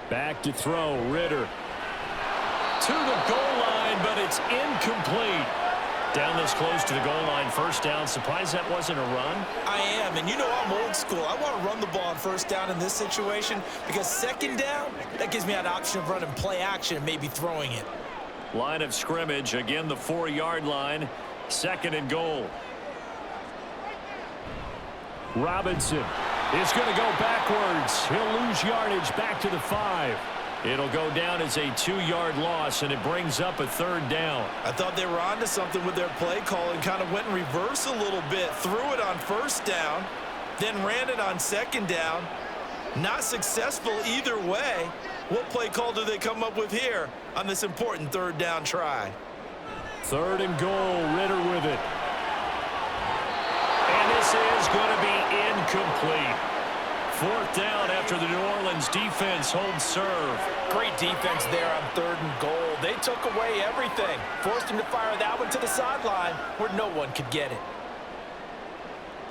Speaker 2: Back to throw, Ritter. To the goal line, but it's incomplete. Down this close to the goal line, 1st down. Surprised that wasn't a run?
Speaker 3: I am, and you know I'm old school. I want to run the ball on 1st down in this situation because 2nd down, that gives me an option of running play action and maybe throwing it.
Speaker 2: Line of scrimmage, again the 4-yard line, 2nd and goal. Robinson is going to go backwards. He'll lose yardage back to the 5. It'll go down as a 2-yard loss, and it brings up a 3rd down.
Speaker 3: I thought they were onto something with their play call and kind of went in reverse a little bit. Threw it on 1st down, then ran it on 2nd down. Not successful either way. What play call do they come up with here on this important 3rd down try?
Speaker 2: 3rd and goal, Ritter with it. And this is going to be incomplete. 4th down after the New Orleans defense holds serve.
Speaker 3: Great defense there on 3rd and goal. They took away everything. Forced him to fire that one to the sideline where no one could get it.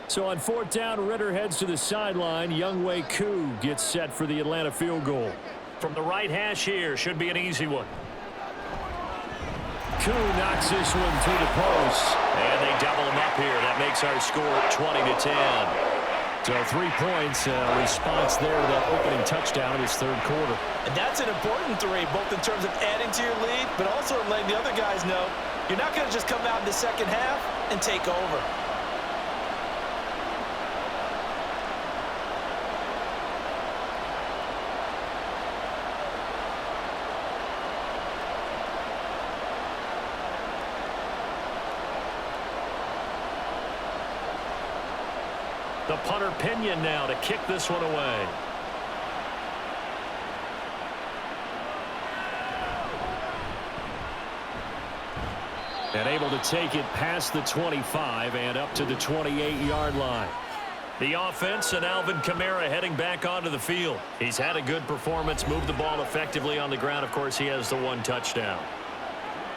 Speaker 2: So on 4th down, Ritter heads to the sideline. Younghoe Koo gets set for the Atlanta field goal. From the right hash here, should be an easy one. Koo knocks this one through the post. And they double him up here. That makes our score 20-10. So 3 points, response there to that opening touchdown in his 3rd quarter.
Speaker 3: And that's an important 3, both in terms of adding to your lead, but also letting the other guys know you're not going to just come out in the 2nd half and take over.
Speaker 2: The punter Pinion now to kick this one away. And able to take it past the 25 and up to the 28-yard line. The offense and Alvin Kamara heading back onto the field. He's had a good performance, moved the ball effectively on the ground. Of course, he has the 1 touchdown.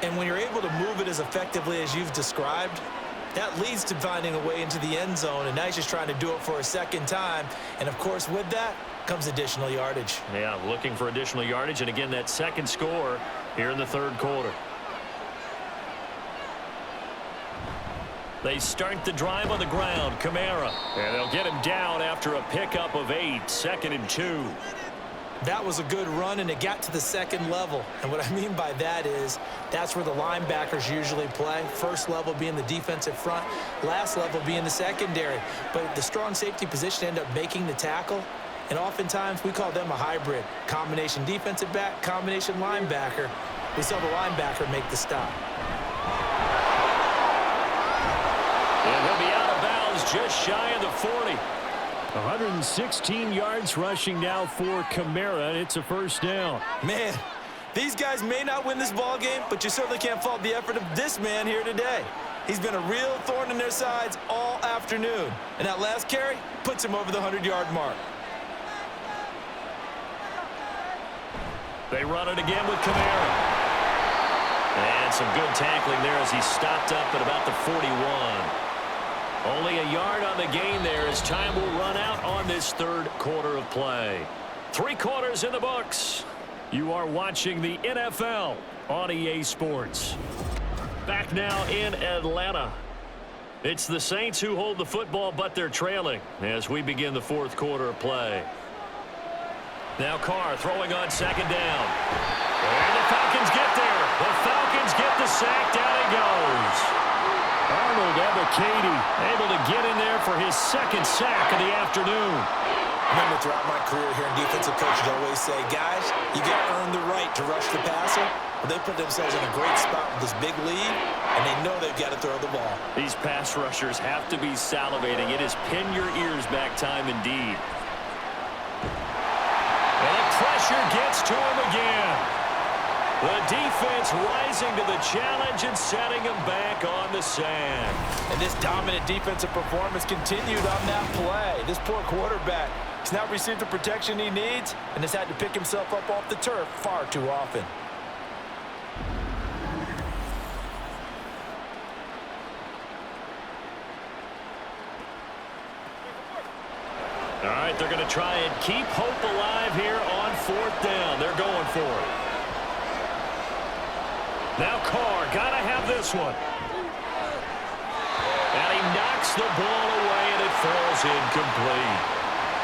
Speaker 3: And when you're able to move it as effectively as you've described, that leads to finding a way into the end zone, and now he's just trying to do it for a 2nd time. And, of course, with that comes additional yardage.
Speaker 2: Yeah, looking for additional yardage, and, again, that 2nd score here in the 3rd quarter. They start the drive on the ground. Kamara. And they'll get him down after a pickup of 8. 2nd and 2.
Speaker 3: That was a good run, and it got to the second level. And what I mean by that is that's where the linebackers usually play. First level being the defensive front, last level being the secondary. But the strong safety position ended up making the tackle, and oftentimes we call them a hybrid. Combination defensive back, combination linebacker. We saw the linebacker make the stop.
Speaker 2: And he'll be out of bounds just shy of the 40. 116 yards rushing now for Kamara, and it's a first down.
Speaker 3: Man, these guys may not win this ball game, but you certainly can't fault the effort of this man here today. He's been a real thorn in their sides all afternoon, and that last carry puts him over the 100-yard mark.
Speaker 2: They run it again with Kamara. And some good tackling there as he stopped up at about the 41. Only a yard on the gain there as time will run out on this third quarter of play. 3 quarters in the books. You are watching the NFL on EA Sports. Back now in Atlanta. It's the Saints who hold the football, but they're trailing as we begin the fourth quarter of play. Now Carr throwing on 2nd down. And the Falcons get there. The Falcons get the sack. Down he goes. Arnold Ebiketie able to get in there for his 2nd sack of the afternoon.
Speaker 3: Remember, throughout my career here in defensive coaches always say, guys, you got to earn the right to rush the passer. Well, they put themselves in a great spot with this big lead, and they know they've got to throw the ball.
Speaker 2: These pass rushers have to be salivating. It is pin your ears back time indeed. And the pressure gets to him again. The defense rising to the challenge and setting him back on the sand.
Speaker 3: And this dominant defensive performance continued on that play. This poor quarterback has not received the protection he needs and has had to pick himself up off the turf far too often.
Speaker 2: All right, they're going to try and keep hope alive here on 4th down. They're going for it. Now Carr, got to have this one. And he knocks the ball away, and it falls incomplete.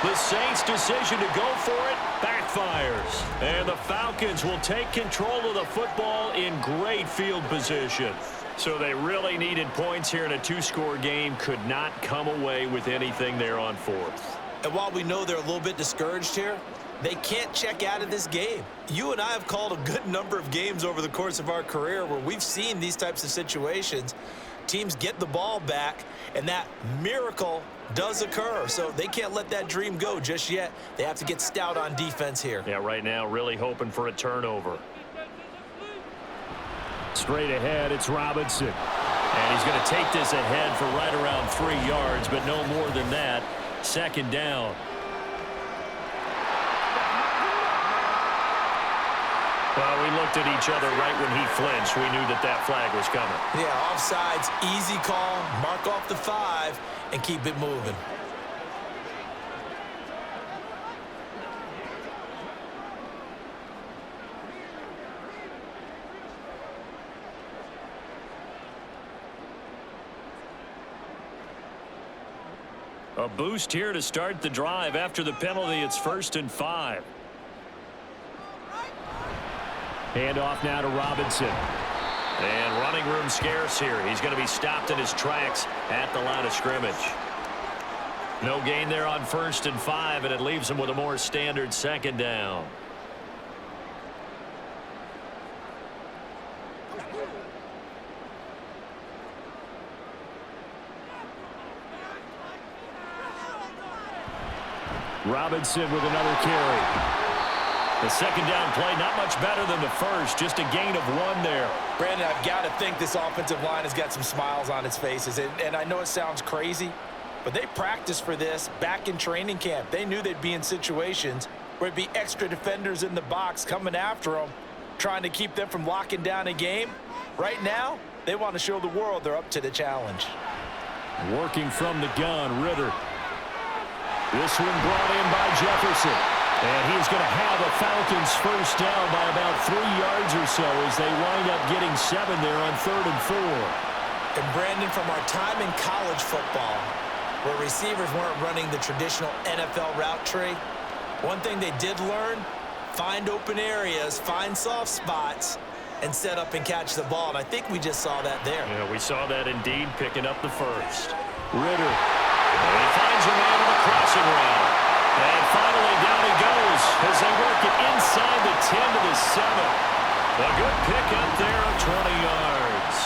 Speaker 2: The Saints' decision to go for it backfires. And the Falcons will take control of the football in great field position. So they really needed points here in a 2-score game. Could not come away with anything there on 4th.
Speaker 3: And while we know they're a little bit discouraged here, they can't check out of this game. You and I have called a good number of games over the course of our career where we've seen these types of situations. Teams get the ball back, and that miracle does occur. So they can't let that dream go just yet. They have to get stout on defense here.
Speaker 2: Yeah, right now really hoping for a turnover. Straight ahead, it's Robinson. And he's going to take this ahead for right around 3 yards, but no more than that. 2nd down. Well, we looked at each other right when he flinched. We knew that that flag was coming.
Speaker 3: Yeah, offsides, easy call, mark off the 5, and keep it moving.
Speaker 2: A boost here to start the drive. After the penalty, it's 1st and 5. Hand off now to Robinson. And running room scarce here. He's going to be stopped in his tracks at the line of scrimmage. No gain there on 1st and 5, and it leaves him with a more standard 2nd down. Robinson with another carry. The 2nd down play, not much better than the first, just a gain of 1 there.
Speaker 3: Brandon, I've got to think this offensive line has got some smiles on its faces. And I know it sounds crazy, but they practiced for this back in training camp. They knew they'd be in situations where it'd be extra defenders in the box coming after them, trying to keep them from locking down a game. Right now, they want to show the world they're up to the challenge.
Speaker 2: Working from the gun, Ritter. This one brought in by Jefferson. And he's going to have a Falcons 1st down by about 3 yards or so as they wind up getting 7 there on 3rd and 4.
Speaker 3: And Brandon, from our time in college football, where receivers weren't running the traditional NFL route tree, one thing they did learn, find open areas, find soft spots, and set up and catch the ball. And I think we just saw that there.
Speaker 2: Yeah, we saw that indeed, picking up the first. Ritter. And he finds a man on the crossing route. And finally down he goes as they work it inside the 10 to the 7. A good pickup there of 20 yards.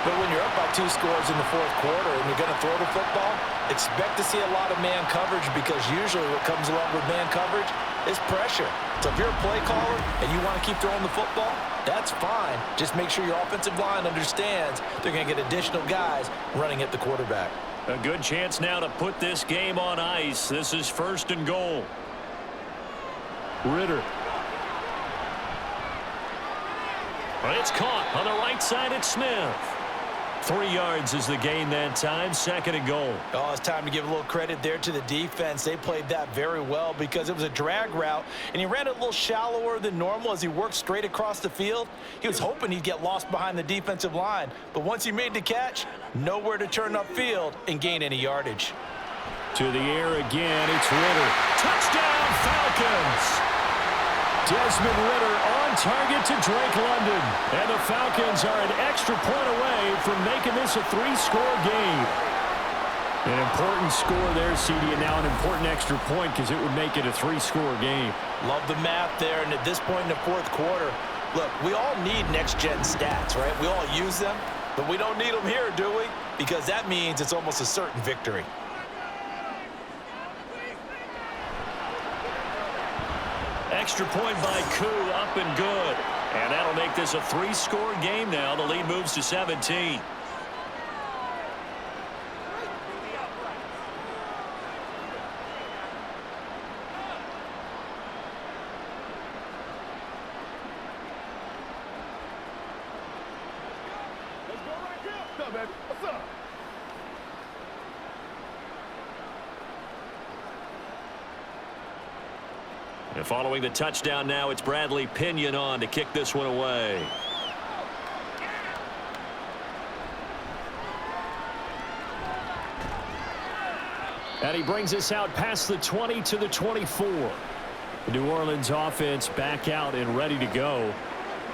Speaker 3: But when you're up by 2 scores in the fourth quarter and you're going to throw the football, expect to see a lot of man coverage, because usually what comes along with man coverage is pressure. So if you're a play caller and you want to keep throwing the football, that's fine. Just make sure your offensive line understands they're going to get additional guys running at the quarterback.
Speaker 2: A good chance now to put this game on ice. This is 1st and goal. Ritter. It's caught on the right side at Smith. 3 yards is the gain that time. 2nd and goal.
Speaker 3: Oh, it's time to give a little credit there to the defense. They played that very well because it was a drag route, and he ran it a little shallower than normal as he worked straight across the field. He was hoping he'd get lost behind the defensive line, but once he made the catch, nowhere to turn upfield and gain any yardage.
Speaker 2: To the air again, it's Ritter. Touchdown, Falcons! Desmond Ritter on target to Drake London. And the Falcons are an extra point away from making this a 3-score game. An important score there, CD, and now an important extra point because it would make it a 3-score game.
Speaker 3: Love the math there, and at this point in the fourth quarter, look, we all need next-gen stats, right? We all use them, but we don't need them here, do we? Because that means it's almost a certain victory.
Speaker 2: Extra point by Koo, up and good. And that'll make this a 3-score game now. The lead moves to 17.
Speaker 5: Let's go right here. What's up, baby? What's up?
Speaker 2: And following the touchdown now, it's Bradley Pinion on to kick this one away. And he brings us out past the 20 to the 24. The New Orleans offense back out and ready to go.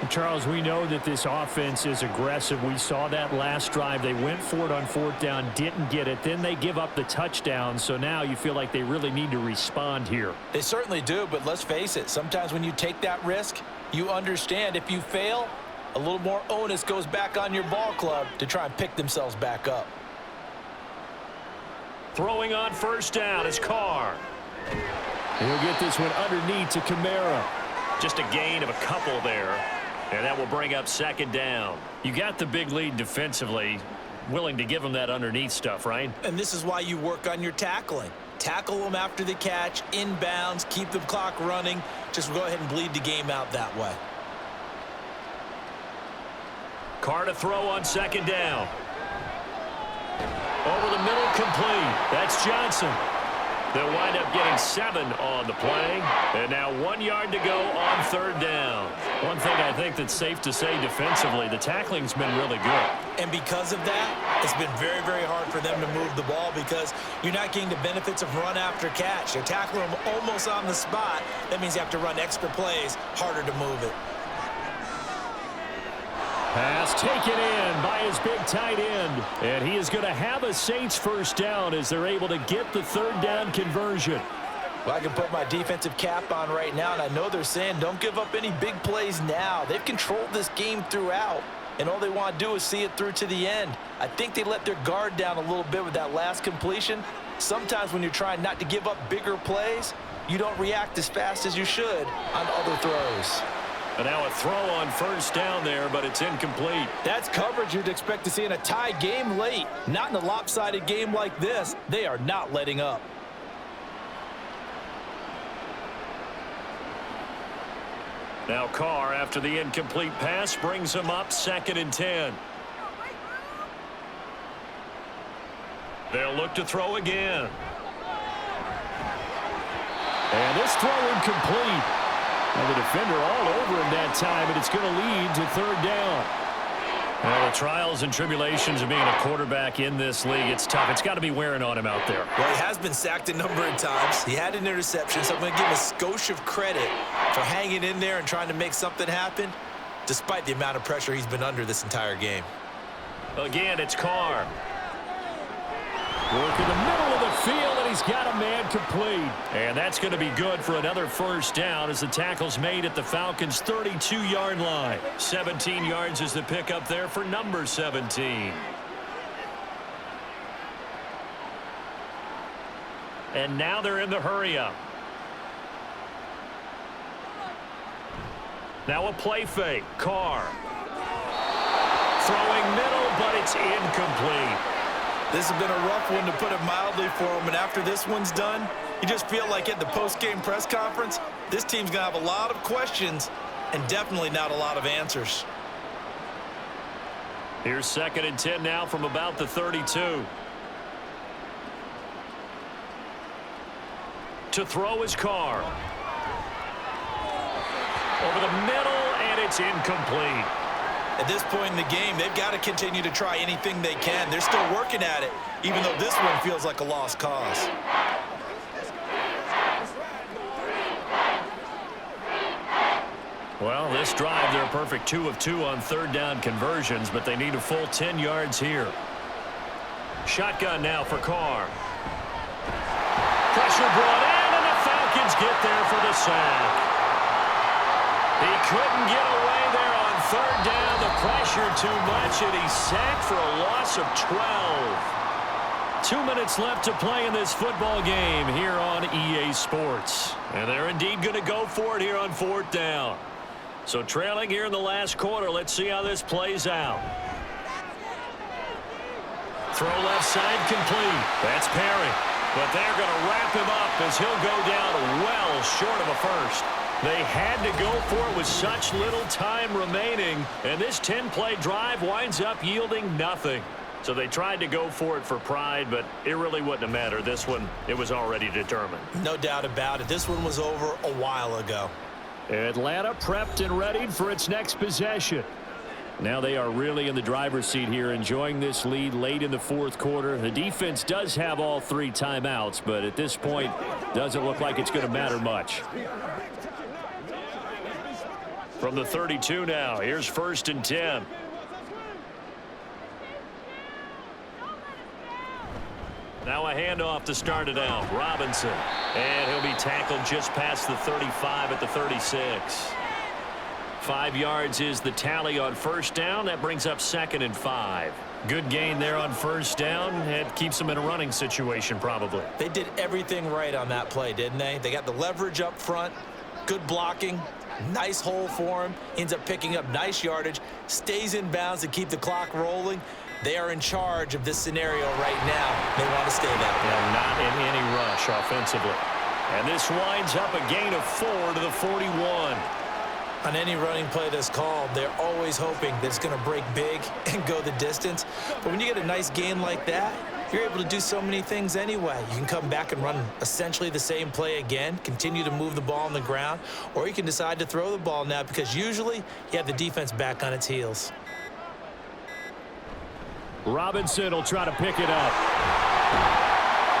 Speaker 2: Charles, we know that this offense is aggressive. We saw that last drive. They went for it on 4th down, didn't get it. Then they give up the touchdown. So now you feel like they really need to respond here.
Speaker 3: They certainly do, but let's face it. Sometimes when you take that risk, you understand if you fail, a little more onus goes back on your ball club to try and pick themselves back up.
Speaker 2: Throwing on 1st down is Carr. He'll get this one underneath to Kamara. Just a gain of a couple there. And that will bring up 2nd down. You got the big lead defensively. Willing to give them that underneath stuff, right?
Speaker 3: And this is why you work on your tackling. Tackle them after the catch, inbounds, keep the clock running. Just go ahead and bleed the game out that way.
Speaker 2: Carr to throw on 2nd down. Over the middle, complete. That's Johnson. They'll wind up getting 7 on the play. And now 1 yard to go on 3rd down. One thing I think that's safe to say defensively, the tackling's been really good.
Speaker 3: And because of that, it's been very, very hard for them to move the ball because you're not getting the benefits of run after catch. They're tackling them almost on the spot. That means you have to run extra plays, harder to move it.
Speaker 2: Pass taken in by his big tight end. And he is going to have a Saints 1st down as they're able to get the 3rd down conversion.
Speaker 3: Well, I can put my defensive cap on right now, and I know they're saying don't give up any big plays now. They've controlled this game throughout, and all they want to do is see it through to the end. I think they let their guard down a little bit with that last completion. Sometimes when you're trying not to give up bigger plays, you don't react as fast as you should on other throws.
Speaker 2: And now a throw on 1st down there, but it's incomplete.
Speaker 3: That's coverage you'd expect to see in a tie game late. Not in a lopsided game like this. They are not letting up.
Speaker 2: Now Carr, after the incomplete pass, brings him up 2nd and 10. They'll look to throw again. And this throw incomplete. And the defender all over him that time, and it's going to lead to 3rd down. Well, the trials and tribulations of being a quarterback in this league, it's tough. It's got to be wearing on him out there.
Speaker 3: Well, he has been sacked a number of times. He had an interception, so I'm going to give him a skosh of credit for hanging in there and trying to make something happen, despite the amount of pressure he's been under this entire game.
Speaker 2: Again, it's Carr. Work in the middle of the field, and he's got a man complete. And that's going to be good for another first down as the tackle's made at the Falcons' 32-yard line. 17 yards is the pickup there for number 17. And now they're in the hurry-up. Now a play fake. Carr. Throwing middle, but it's incomplete.
Speaker 3: This has been a rough one, to put it mildly, for him. And after this one's done, you just feel like at the post-game press conference, this team's going to have a lot of questions and definitely not a lot of answers.
Speaker 2: Here's 2nd and 10 now from about the 32. To throw his Carr. Over the middle, and it's incomplete.
Speaker 3: At this point in the game, they've got to continue to try anything they can. They're still working at it, even though this one feels like a lost cause.
Speaker 2: Well, this drive, they're a perfect 2 of 2 on 3rd down conversions, but they need a full 10 yards here. Shotgun now for Carr. Pressure brought in, and the Falcons get there for the sack. He couldn't get away there on 3rd down. The pressure too much, and he's sacked for a loss of 12. 2 minutes left to play in this football game here on EA Sports. And they're indeed going to go for it here on 4th down. So trailing here in the last quarter, let's see how this plays out. Throw left side complete. That's Perry. But they're going to wrap him up as he'll go down well short of a first. They had to go for it with such little time remaining, and this 10-play drive winds up yielding nothing. So they tried to go for it for pride, but it really wouldn't have mattered. This one, it was already determined.
Speaker 3: No doubt about it. This one was over a while ago.
Speaker 2: Atlanta prepped and readied for its next possession. Now they are really in the driver's seat here, enjoying this lead late in the 4th quarter. The defense does have all 3 timeouts, but at this point, doesn't look like it's going to matter much. From the 32 now, here's 1st and 10. Now a handoff to start it out. Robinson. And he'll be tackled just past the 35 at the 36. 5 yards is the tally on 1st down. That brings up 2nd and 5. Good gain there on 1st down. It keeps them in a running situation probably.
Speaker 3: They did everything right on that play, didn't they? They got the leverage up front, good blocking, nice hole for him, ends up picking up nice yardage, stays in bounds to keep the clock rolling. They are in charge of this scenario right now. They want to stay that way.
Speaker 2: And not in any rush offensively. And this winds up a gain of 4 to the 41.
Speaker 3: On any running play that's called, they're always hoping that it's going to break big and go the distance. But when you get a nice gain like that, you're able to do so many things anyway. You can come back and run essentially the same play again, continue to move the ball on the ground, or you can decide to throw the ball now because usually you have the defense back on its heels.
Speaker 2: Robinson will try to pick it up.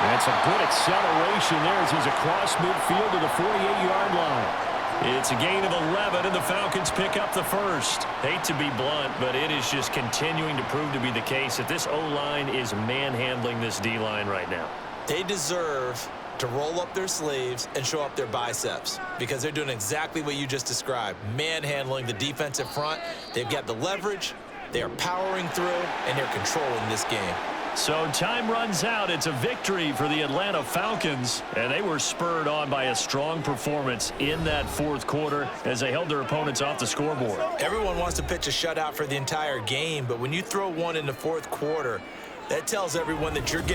Speaker 2: That's a good acceleration there as he's across midfield to the 48-yard line. It's a gain of 11, and the Falcons pick up the first. Hate to be blunt, but it is just continuing to prove to be the case that this O-line is manhandling this D-line right now.
Speaker 3: They deserve to roll up their sleeves and show up their biceps because they're doing exactly what you just described, manhandling the defensive front. They've got the leverage, they are powering through, and they're controlling this game.
Speaker 2: So time runs out. It's a victory for the Atlanta Falcons, and they were spurred on by a strong performance in that 4th quarter as they held their opponents off the scoreboard.
Speaker 3: Everyone wants to pitch a shutout for the entire game, but when you throw one in the 4th quarter, that tells everyone that you're getting